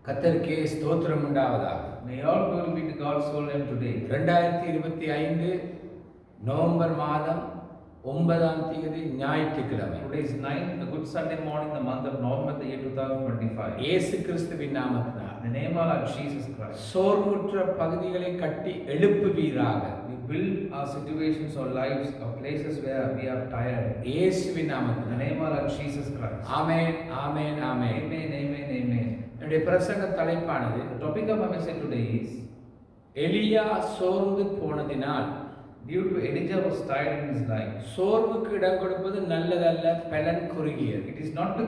கர்த்தருக்கே ஸ்தோத்திரம் உண்டாவதாக. May all glory be to God's soul name today. 2025 November மாதம் 9ஆம் தேதி ஞாயிற்றுக்கிழமை. Today is 9th, the Good Sunday morning, the month of November, the year 2025. இயேசு கிறிஸ்துவின் நாமத்தினால் In the name of our Jesus Christ, சோர்வுற்ற பகுதிகளை கட்டி எழுப்புவீராக. we build our situations or lives or places where we are tired. இயேசுவின் In the நாமத்தினால். name of our Jesus Christ. Amen, amen, amen. Amen, amen, amen. என்னுடைய பிரசங்க தலைப்பானது The topic of my message today is, எலியா சோர்ந்து போனதினால். due to Elijah was tired in his life. சோர்வுக்கு இடம் கொடுப்பது நல்லதல்ல, பலன் குறுகியது. It is not to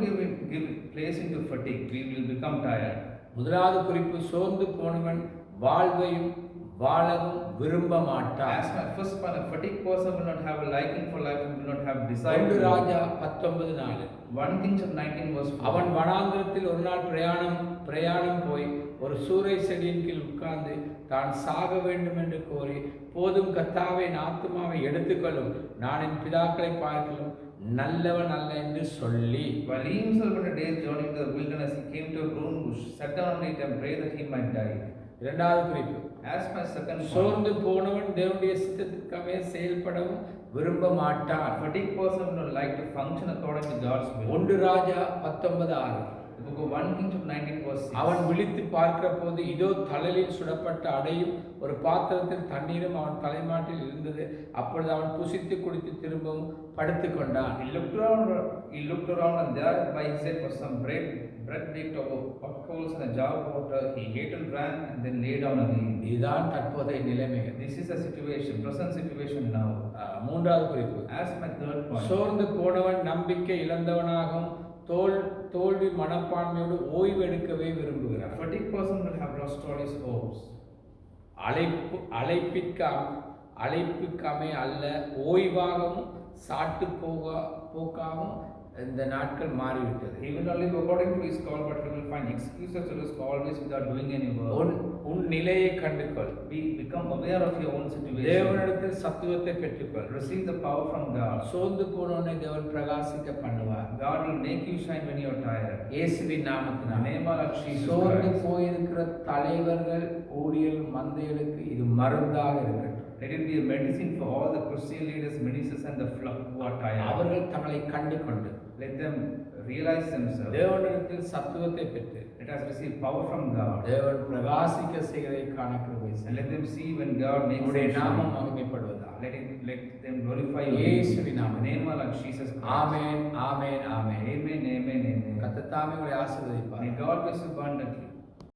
give place into fatigue. We will become tired. முதலாவது குறிப்பு, சோர்ந்து போனவன் வாழ்வையும் வாழவும் விரும்ப மாட்டான். As my first point, a fatigue person will not have a liking for life and will not have desire. 2 Raja 19:4. 1 Kings of 19 verse 4. அவன் வனாந்திரத்தில் ஒரு நாள் பிரயாணம் போய் ஒரு சூரை செடியின் கீழ் உட்கார்ந்து தான் சாக வேண்டும் என்று கோரி, போதும் கர்த்தாவே, என் ஆத்துமாவை எடுத்துக்கொள்ளும், நான் என் பிதாக்களை பார்க்கலும் நல்லவன் அல்ல என்று சொல்லி. While he himself on a day's journey to the wilderness, he came to a broom bush, sat down on it and prayed that he might die. இரண்டாவது குறிப்பு, As my second point, சோர்ந்து போனவன் தேவனுடைய சித்தத்துக்காக செயல்படவும் விரும்ப மாட்டான். a fatigue person will not like to function according to God's will. 1 Raja 19:6. The book of 1 Kings of 19 verse 6. அவன் விழித்து பார்க்கிற போது இதோ தழலில் சுடப்பட்ட அடையும் ஒரு பாத்திரத்தில் தண்ணீரும் அவன் தலைமாட்டில் இருந்தது. அப்பொழுது அவன் புசித்து குடித்து திரும்பவும் படுத்துக் கொண்டான். He looked around and there by his head was some bread baked over hot coals and a jar of water. He ate and drank and then lay down again. இதுதான் தற்போதைய நிலைமைகள். This is the situation, present situation now. மூன்றாவது குறிப்பு, As my third point, சோர்ந்து போனவன் நம்பிக்கை இழந்தவனாகவும் தோல்வி மனப்பான்மையோடு ஓய்வு எடுக்கவே a விரும்புகிறான். fatigue person will have lost all his hopes. அழைப்புக்காமே அல்ல, ஓய்வாகவும் சாட்டு போக்காகவும் இந்த நாட்கள் மாறிவிட்டது. He will not live according to his call, but he will find excuses to his call always without doing any work. உன் நிலையை கண்டுகொள். Become aware of your own situation. தேவனிடத்தில் சத்துவத்தை பெற்றுக்கொள். Receive the power from God. சோர்ந்து போனவனை தேவன் பிரகாசிக்க பண்ணுவார். God will make you shine when you are tired. இயேசுவின் In the நாமத்தினால். name of Jesus சோர்ந்து Christ. போயிருக்கிற தலைவர்கள், ஊழியர்கள், மந்தைகளுக்கு இது மருந்தாக இருக்கட்டும். Let it be a medicine for all the Christian leaders, ministers and the flock who are tired. அவர்கள் தங்களை கண்டு கொண்டு Let them realize themselves. தேவனிடத்தில் சத்துவத்தை பெற்று Let us receive power from God. தேவன் பிரகாசிக்க செய்வதை காண கிருபை And செய்யும். let them see when God makes உம்முடைய them நாமம் shine. மகிமைப்படுவதாக. Let them glorify you. இயேசுவின் In the நாமத்தில். name of Lord Jesus Christ. Amen, amen, amen. Amen, amen, amen. கர்த்தர் தாமே உங்களை ஆசீர்வதிப்பார். May God bless you abundantly.